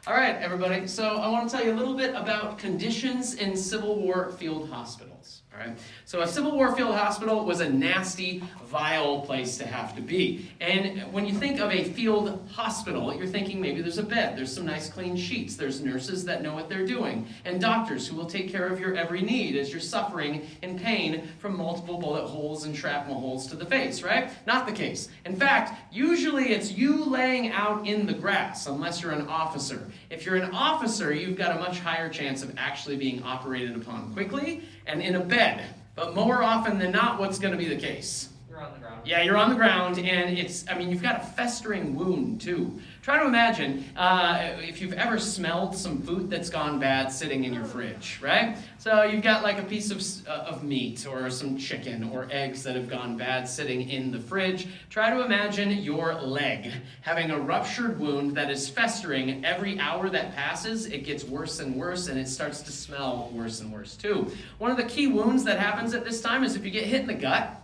All right, everybody. So I want to tell you a little bit about conditions in Civil War field hospitals. All right. So a Civil War field hospital was a nasty, vile place to have to be. And when you think of a field hospital, you're thinking maybe there's a bed, there's some nice clean sheets, there's nurses that know what they're doing, and doctors who will take care of your every need as you're suffering in pain from multiple bullet holes and shrapnel holes to the face, right? Not the case. In fact, usually it's you laying out in the grass, unless you're an officer. If you're an officer, you've got a much higher chance of actually being operated upon quickly and in a bed. But more often than not, what's going to be the case? You're on the ground. Yeah, you're on the ground, and you've got a festering wound, too. Try to imagine if you've ever smelled some food that's gone bad sitting in your fridge, right? So you've got like a piece of meat or some chicken or eggs that have gone bad sitting in the fridge. Try to imagine your leg having a ruptured wound that is festering. Every hour that passes, it gets worse and worse, and it starts to smell worse and worse, too. One of the key wounds that happens at this time is if you get hit in the gut.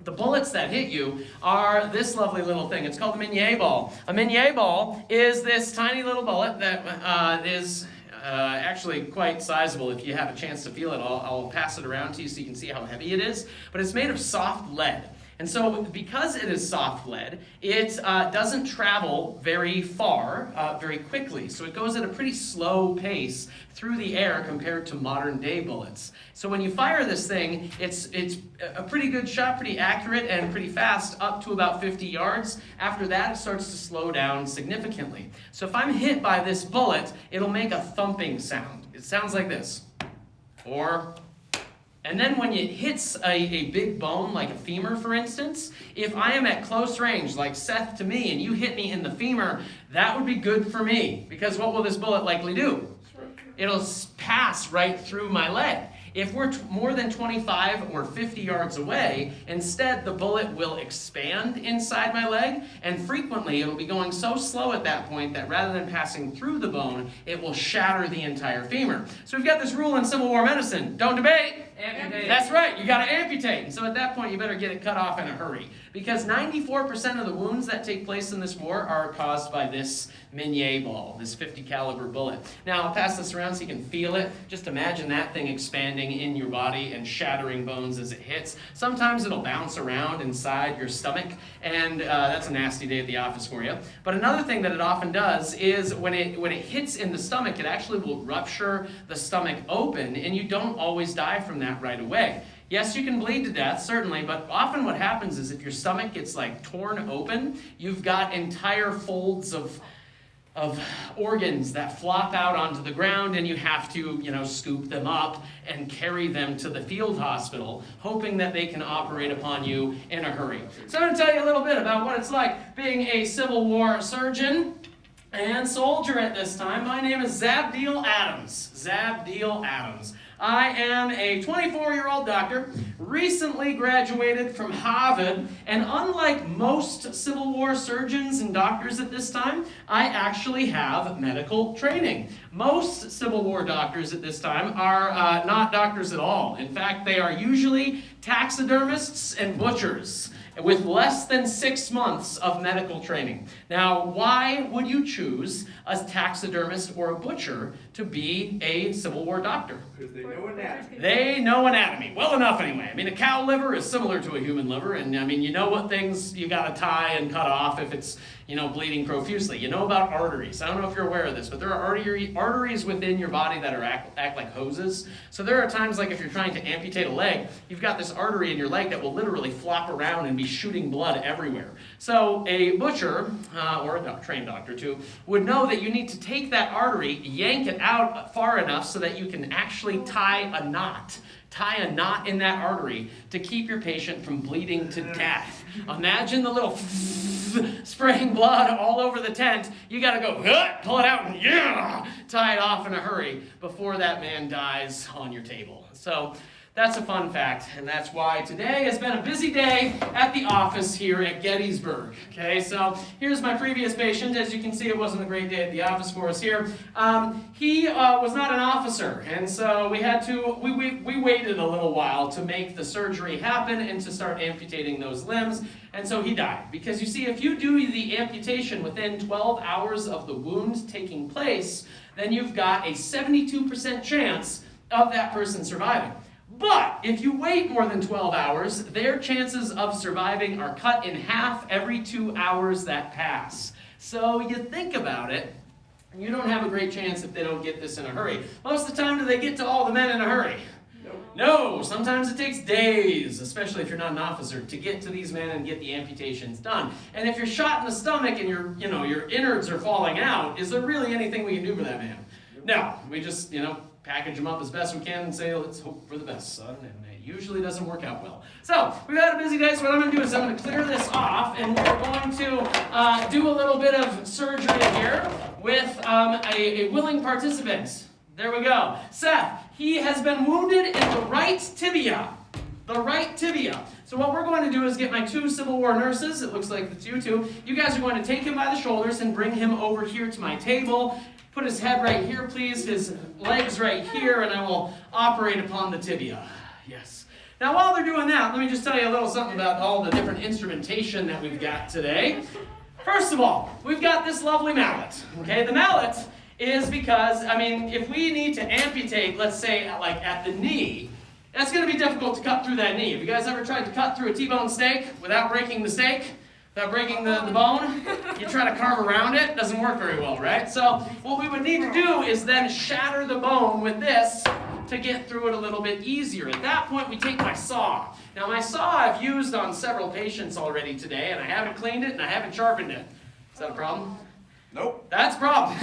The bullets that hit you are this lovely little thing. It's called a Migne Ball. A Migne Ball is this tiny little bullet that is actually quite sizable. If you have a chance to feel it, I'll pass it around to you so you can see how heavy it is. But it's made of soft lead. And so because it is soft lead, it doesn't travel very far very quickly. So it goes at a pretty slow pace through the air compared to modern day bullets. So when you fire this thing, it's a pretty good shot, pretty accurate and pretty fast, up to about 50 yards. After that, it starts to slow down significantly. So if I'm hit by this bullet, it'll make a thumping sound. It sounds like this. And then when it hits a big bone, like a femur, for instance, if I am at close range, like Seth to me, and you hit me in the femur, that would be good for me. Because what will this bullet likely do? It'll pass right through my leg. If we're more than 25 or 50 yards away, instead the bullet will expand inside my leg, and frequently it'll be going so slow at that point that rather than passing through the bone, it will shatter the entire femur. So we've got this rule in Civil War medicine: don't debate. Amputate. That's right, you gotta amputate. And so at that point, you better get it cut off in a hurry. Because 94% of the wounds that take place in this war are caused by this Migne Ball, this 50 caliber bullet. Now, I'll pass this around so you can feel it. Just imagine that thing expanding in your body and shattering bones as it hits. Sometimes it'll bounce around inside your stomach, and that's a nasty day at the office for you. But another thing that it often does is when it hits in the stomach, it actually will rupture the stomach open, and you don't always die from that right away. Yes, you can bleed to death, certainly, but often what happens is if your stomach gets like torn open, you've got entire folds of organs that flop out onto the ground, and you have to, scoop them up and carry them to the field hospital, hoping that they can operate upon you in a hurry. So I'm going to tell you a little bit about what it's like being a Civil War surgeon and soldier at this time. My name is Zabdiel Adams. Zabdiel Adams. I am a 24-year-old doctor, recently graduated from Harvard, and unlike most Civil War surgeons and doctors at this time, I actually have medical training. Most Civil War doctors at this time are not doctors at all. In fact, they are usually taxidermists and butchers with less than 6 months of medical training. Now, why would you choose a taxidermist or a butcher to be a Civil War doctor? Because they know anatomy. They know anatomy. Well enough, anyway. A cow liver is similar to a human liver, and you know what things you gotta tie and cut off if it's, bleeding profusely. You know about arteries. I don't know if you're aware of this, but there are arteries within your body that act like hoses. So there are times, like if you're trying to amputate a leg, you've got this artery in your leg that will literally flop around and be shooting blood everywhere. So a butcher, or a trained doctor too, would know that you need to take that artery, yank it out far enough so that you can actually tie a knot in that artery to keep your patient from bleeding to death. Imagine the little spraying blood all over the tent. You gotta go, pull it out, and tie it off in a hurry before that man dies on your table. So that's a fun fact, and that's why today has been a busy day at the office here at Gettysburg. Okay, so here's my previous patient. As you can see, it wasn't a great day at the office for us here. He was not an officer, and so we had to, we waited a little while to make the surgery happen and to start amputating those limbs, and so he died. Because you see, if you do the amputation within 12 hours of the wound taking place, then you've got a 72% chance of that person surviving. But if you wait more than 12 hours, their chances of surviving are cut in half every 2 hours that pass. So you think about it, you don't have a great chance if they don't get this in a hurry. Most of the time, do they get to all the men in a hurry? No, sometimes it takes days, especially if you're not an officer, to get to these men and get the amputations done. And if you're shot in the stomach and your innards are falling out, is there really anything we can do for that man? No, we just, package them up as best we can and say, let's hope for the best, son, and it usually doesn't work out well. So, we've had a busy day, so what I'm going to do is I'm going to clear this off, and we're going to do a little bit of surgery here with a willing participant. There we go. Seth, he has been wounded in the right tibia. The right tibia. So what we're going to do is get my 2 Civil War nurses, it looks like it's you two. You guys are going to take him by the shoulders and bring him over here to my table. Put his head right here, please, his legs right here, and I will operate upon the tibia. Yes. Now, while they're doing that, let me just tell you a little something about all the different instrumentation that we've got today. First of all, we've got this lovely mallet. Okay, the mallet is because, if we need to amputate, let's say, like at the knee, that's going to be difficult to cut through that knee. Have you guys ever tried to cut through a T-bone steak without breaking the steak? Without breaking the bone? You try to carve around it, doesn't work very well, right? So what we would need to do is then shatter the bone with this to get through it a little bit easier. At that point, we take my saw. Now, my saw I've used on several patients already today, and I haven't cleaned it and I haven't sharpened it. Is that a problem? Nope. That's a problem.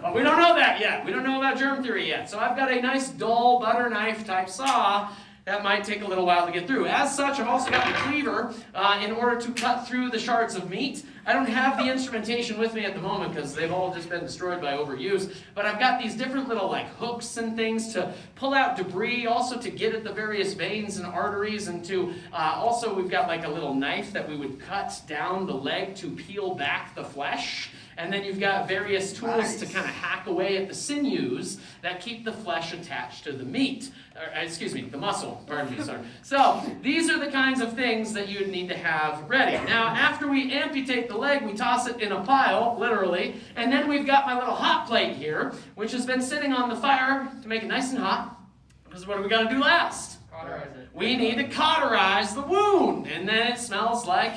But we don't know that yet. We don't know about germ theory yet. So I've got a nice dull butter knife type saw that might take a little while to get through. As such, I've also got the cleaver in order to cut through the shards of meat. I don't have the instrumentation with me at the moment because they've all just been destroyed by overuse. But I've got these different little hooks and things to pull out debris, also to get at the various veins and arteries, and to also we've got a little knife that we would cut down the leg to peel back the flesh. And then you've got various tools to kind of hack away at the sinews that keep the flesh attached to the meat. The muscle, pardon me, sorry. So, these are the kinds of things that you'd need to have ready. Now, after we amputate the leg, we toss it in a pile, literally, and then we've got my little hot plate here, which has been sitting on the fire to make it nice and hot. Because what are we going to do last? Cauterize it. We need to cauterize the wound, and then it smells like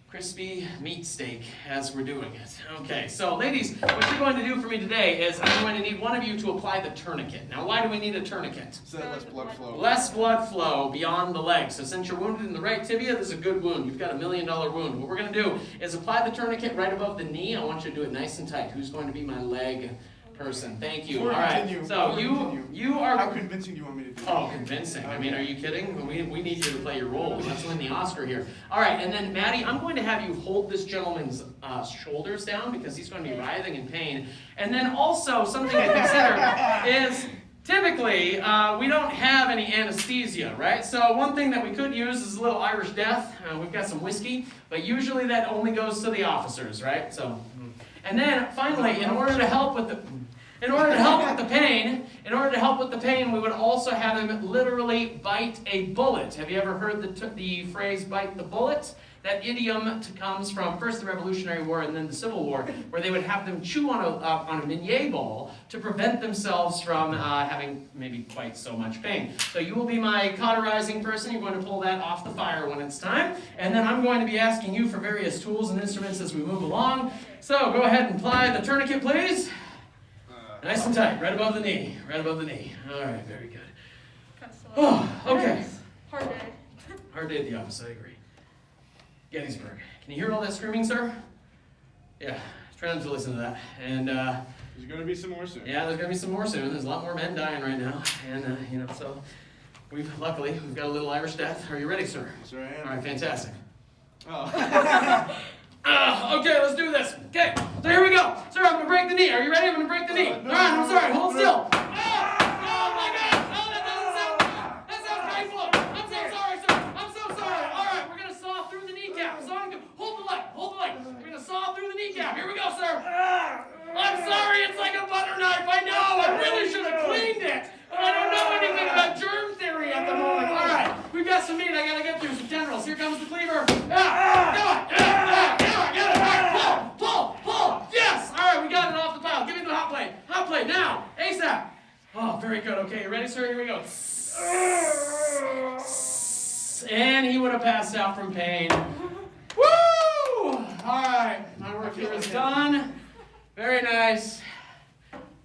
crispy meat steak as we're doing it. Okay, so ladies, what you're going to do for me today is I'm going to need one of you to apply the tourniquet. Now, why do we need a tourniquet? So that less blood flow. Less blood flow beyond the leg. So since you're wounded in the right tibia, this is a good wound. You've got $1 million wound. What we're going to do is apply the tourniquet right above the knee. I want you to do it nice and tight. Who's going to be my leg person? Thank you. All right. So you are. How convincing do you want me to do? Oh, convincing. Are you kidding? We need you to play your role. Let's win the Oscar here. All right, and then Maddie, I'm going to have you hold this gentleman's shoulders down because he's going to be writhing in pain. And then also something to consider is typically we don't have any anesthesia, right? So one thing that we could use is a little Irish Death. We've got some whiskey, but usually that only goes to the officers, right? So, and then finally, in order to help with the pain, we would also have him literally bite a bullet. Have you ever heard the phrase "bite the bullet"? That idiom comes from first the Revolutionary War and then the Civil War, where they would have them chew on a Migne Ball to prevent themselves from having maybe quite so much pain. So you will be my cauterizing person. You're going to pull that off the fire when it's time. And then I'm going to be asking you for various tools and instruments as we move along. So go ahead and apply the tourniquet, please. Nice and tight, right above the knee. Right above the knee. All right, very good. Oh, okay. Hard day. Hard day at the office, I agree. Gettysburg. Can you hear all that screaming, sir? Yeah, try not to listen to that. And there's going to be some more soon. Yeah, there's going to be some more soon. There's a lot more men dying right now, and so we've got a little Irish Death. Are you ready, sir? Yes, sir, I am. All right, fantastic. Oh. Okay, let's do this. Okay, so here we go. Sir, I'm going to break the knee. Are you ready? I'm going to break the knee. No, all right, I'm sorry. Hold still. outplay now, ASAP. Oh, very good. Okay, you ready, sir? Here we go. And he would have passed out from pain. Woo! All right, my work here is done. Very nice.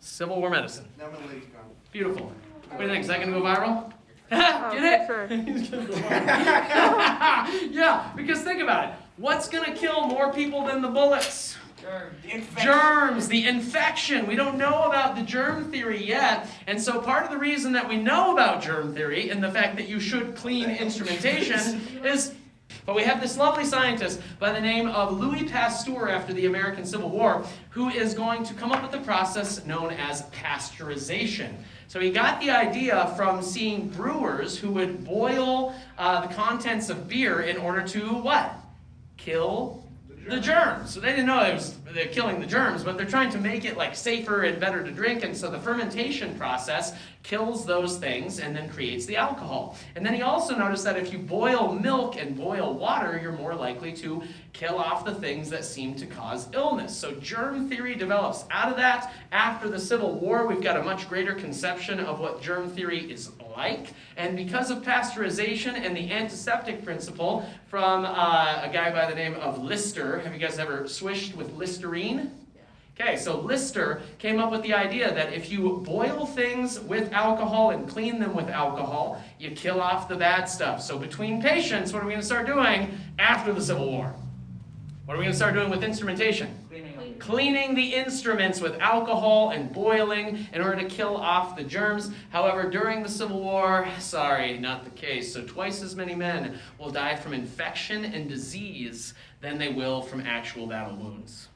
Civil War medicine. Now my leg's gone. Beautiful. What do you think? Is that going to go viral? Get it? Sure. He's gonna go viral. Yeah, because think about it. What's going to kill more people than the bullets? Germs, the infection. We don't know about the germ theory yet. And so part of the reason that we know about germ theory and the fact that you should clean instrumentation is, but we have this lovely scientist by the name of Louis Pasteur after the American Civil War who is going to come up with a process known as pasteurization. So he got the idea from seeing brewers who would boil the contents of beer in order to what? Kill the germs. So they didn't know they're killing the germs, but they're trying to make it like safer and better to drink, and so the fermentation process kills those things and then creates the alcohol. And then he also noticed that if you boil milk and boil water, you're more likely to kill off the things that seem to cause illness. So germ theory develops out of that. After the Civil War, we've got a much greater conception of what germ theory is like. And because of pasteurization and the antiseptic principle from a guy by the name of Lister, have you guys ever swished with Listerine? Okay, so Lister came up with the idea that if you boil things with alcohol and clean them with alcohol, you kill off the bad stuff. So between patients, what are we going to start doing after the Civil War? What are we going to start doing with instrumentation? Cleaning the instruments with alcohol and boiling in order to kill off the germs. However, during the Civil War, sorry, not the case. So twice as many men will die from infection and disease than they will from actual battle wounds.